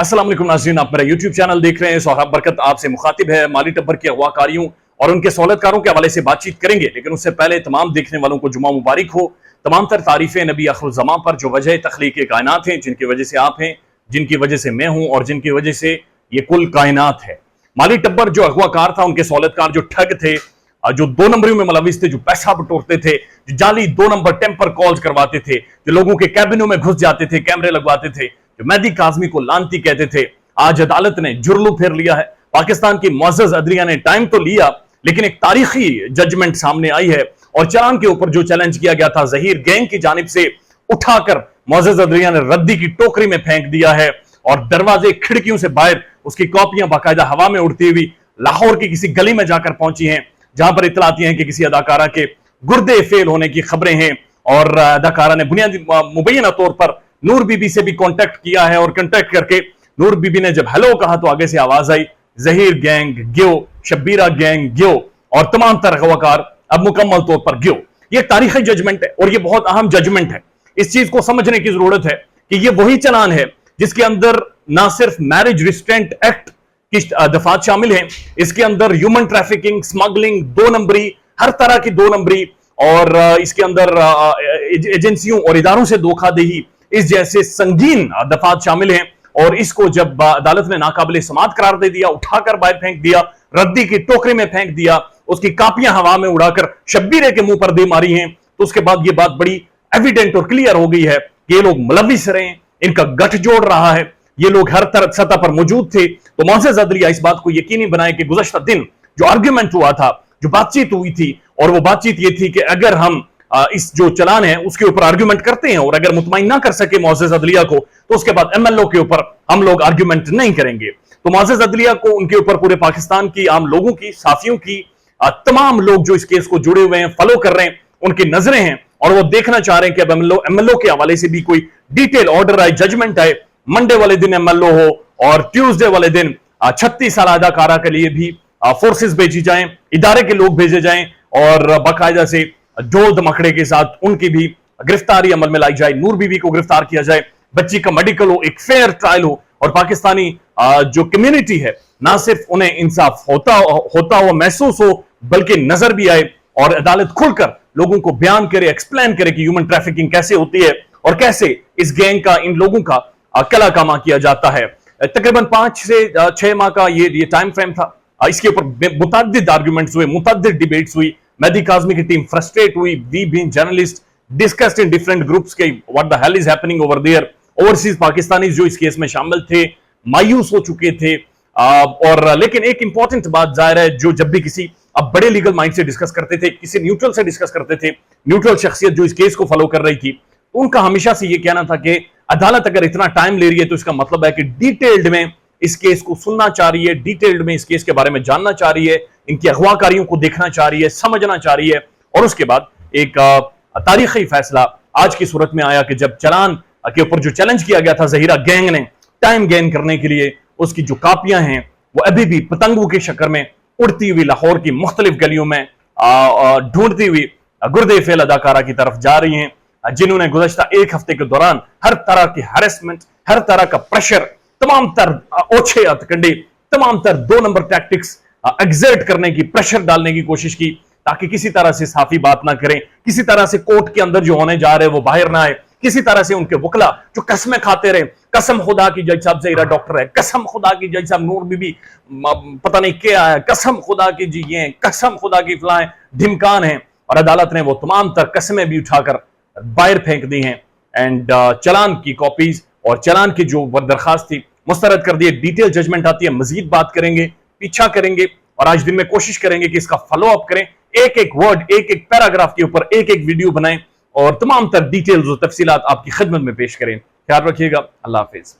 अस्सलाम वालेकुम नाज़रीन, आप मेरा YouTube चैनल देख रहे हैं। सोहराब बरकत आपसे मुखातिब है। माली टब्बर के अगवाकारियों और उनके सहूलतकारों के हवाले से बातचीत करेंगे, लेकिन उससे पहले तमाम देखने वालों को जुमा मुबारक हो। तमाम तर तारीफें नबी आखिरुज़्ज़मान पर जो वजह तख्लीक कायनात हैं, जिनकी वजह से आप हैं, जिनकी वजह से मैं हूं और जिनकी वजह से ये कुल कायनात है। माली टब्बर जो अगवाकार था, उनके सहूलतकार जो ठग थे, जो दो नंबरियों में मुलविस थे, जो पैसा बटोरते थे, जो जाली दो नंबर टेम्पर कॉल्स करवाते थे, जो लोगों के कैबिनों में घुस जाते थे, कैमरे लगवाते थे, जो मेहदी काज़मी को लानती कहते थे, आज अदालत ने जुर्लू फेर लिया है। पाकिस्तान की मुअज़्ज़ज़ अदलिया ने टाइम तो लिया, लेकिन एक तारीखी जजमेंट सामने आई है और चलान के ऊपर जो चैलेंज किया गया था ज़हीर गैंग की जानिब से, उठाकर मुअज़्ज़ज़ अदलिया ने रद्दी की टोकरी में फेंक दिया है और दरवाजे खिड़कियों से बाहर उसकी कॉपियां बाकायदा हवा में उड़ती हुई लाहौर की किसी गली में जाकर पहुंची हैं, जहां पर इत्तला आती है कि किसी अदाकारा के गुर्दे फेल होने की खबरें हैं और अदाकारा ने बुनियादी मुबैना तौर पर नूर बीबी से भी कांटेक्ट किया है और कांटेक्ट करके नूर बीबी ने जब हेलो कहा तो आगे से आवाज आई ज़हीर गैंग गियो, शब्बीरा गैंग गियो और तमाम तर अगवाकार अब मुकम्मल तौर पर गियो। ये तारीखी जजमेंट है और ये बहुत अहम जजमेंट है। इस चीज को समझने की जरूरत है कि ये वही चलान है जिसके अंदर ना सिर्फ मैरिज रिस्ट्रेंट एक्ट की दफात शामिल हैं, इसके अंदर ह्यूमन ट्रैफिकिंग, स्मगलिंग, दो नंबरी, हर तरह की दो नंबरी और इसके अंदर एजेंसियों और इदारों से धोखाधड़ी, इस जैसे संगीन दफात शामिल हैं। और इसको जब अदालत ने नाकाबिल समात करार दे दिया, उठाकर बाहर फेंक दिया, रद्दी की टोकरी में फेंक दिया, उसकी कापियां हवा में उड़ाकर शब्बीरे के मुंह पर दे मारी हैं, तो उसके बाद यह बात बड़ी एविडेंट और क्लियर हो गई है कि ये लोग मुलविस रहे हैं, इनका गठजोड़ रहा है, ये लोग हर तरह सतह पर मौजूद थे। तो मुअज़्ज़ज़ अदलिया इस बात को यकीनी बनाए कि गुज़श्ता दिन जो आर्ग्यूमेंट हुआ था, जो बातचीत हुई थी, और वो बातचीत ये थी कि अगर हम इस जो चलान है उसके ऊपर आर्ग्यूमेंट करते हैं और अगर मुतमईन ना कर सके मुअज़्ज़ज़ अदलिया को, तो उसके बाद एमएलओ के ऊपर हम लोग आर्ग्यूमेंट नहीं करेंगे। तो मुअज़्ज़ज़ अदलिया को, उनके ऊपर पूरे पाकिस्तान की आम लोगों की, साफियों की, तमाम लोग जो इस केस को जुड़े हुए हैं, फॉलो कर रहे हैं, उनकी नजरें हैं और वो देखना चाह रहे हैं कि अब एमएलओ के हवाले से भी कोई डिटेल ऑर्डर आए, जजमेंट आए। मंडे वाले दिन एमएलओ हो और ट्यूसडे वाले दिन 36 साल अदाकारा के लिए भी फोर्सेस भेजी जाएं, इदारे के लोग भेजे जाएं और बाकायदा से ढोल धमकड़े के साथ उनकी भी गिरफ्तारी अमल में लाई जाए, नूर बीबी को गिरफ्तार किया जाए, बच्ची का मेडिकल हो, एक फेयर ट्रायल हो और पाकिस्तानी जो कम्युनिटी है ना सिर्फ उन्हें इंसाफ होता हुआ महसूस हो, बल्कि नजर भी आए और अदालत खुलकर लोगों को बयान करे, एक्सप्लेन करे कि ह्यूमन ट्रैफिकिंग कैसे होती है और कैसे इस गैंग का, इन लोगों का कला कामा किया जाता है। तकरीबन 5 से 6 माह का ये टाइम फ्रेम था। इसके ऊपर मुतअद्दिद आर्गुमेंट्स हुए, मुतअद्दिद डिबेट्स हुई, मेहदी काज़मी की टीम फ्रस्ट्रेट हुई, we being journalist discussed in different groups के what the hell is happening over there. Overseas Pakistanis जो इस केस में शामिल थे मायूस हो चुके थे और लेकिन एक इंपॉर्टेंट बात जाहिर है, जो जब भी किसी अब बड़े लीगल माइंड से डिस्कस करते थे, किसी न्यूट्रल से डिस्कस करते थे, न्यूट्रल शख्सियत जो इस केस को फॉलो कर रही थी, उनका हमेशा से ये कहना था कि अदालत अगर इतना टाइम ले रही है तो इसका मतलब है कि डिटेल्ड में इस केस को सुनना चाह रही है, डिटेल्ड में इस केस के बारे में जानना चाह रही है, इनकी अगवाकारियों को देखना चाह रही है, समझना चाह रही है। और उसके बाद एक तारीखी फैसला आज की सूरत में आया कि जब चलान के ऊपर जो चैलेंज किया गया था ज़हीरा गैंग ने, टाइम गेन करने के लिए उसकी जो कापियां हैं वो अभी भी पतंगों के शक्कर में उड़ती हुई लाहौर की मुख्तलिफ गलियों में ढूंढती हुई गुर्दे फेल अदाकारा की तरफ जा रही हैं, जिन्होंने गुज़श्ता एक हफ्ते के दौरान हर तरह की हैरेसमेंट, हर तरह का प्रेशर, तमाम तर ओछे हथकंडे, तमाम तर दो नंबर टैक्टिक्स एग्जर्ट करने की, प्रेशर डालने की कोशिश की ताकि किसी तरह से साफी बात ना करें, किसी तरह से कोर्ट के अंदर जो होने जा रहे हैं वो बाहर ना आए, किसी तरह से उनके वकला जो कसमें खाते रहे, कसम खुदा की जज साहब ज़हीरा डॉक्टर है, कसम खुदा की जज साहब नूर बीबी पता नहीं क्या है, कसम खुदा की जी ये, कसम खुदा की फलाएं ढिमकान है, और अदालत ने वो तमाम तर कस्में भी उठाकर बाहर फेंक दी हैं एंड चलान की कॉपीज और चलान की जो दरखास्त थी मुस्तरद कर दिए। डिटेल जजमेंट आती है, मजीद बात करेंगे, पीछा करेंगे और आज दिन में कोशिश करेंगे कि इसका फॉलो अप करें, एक एक वर्ड, एक एक पैराग्राफ के ऊपर एक एक वीडियो बनाएं और तमाम तर डिटेल्स और तफसीलात आपकी खिदमत में पेश करें। ख्याल रखिएगा। अल्लाह हाफिज।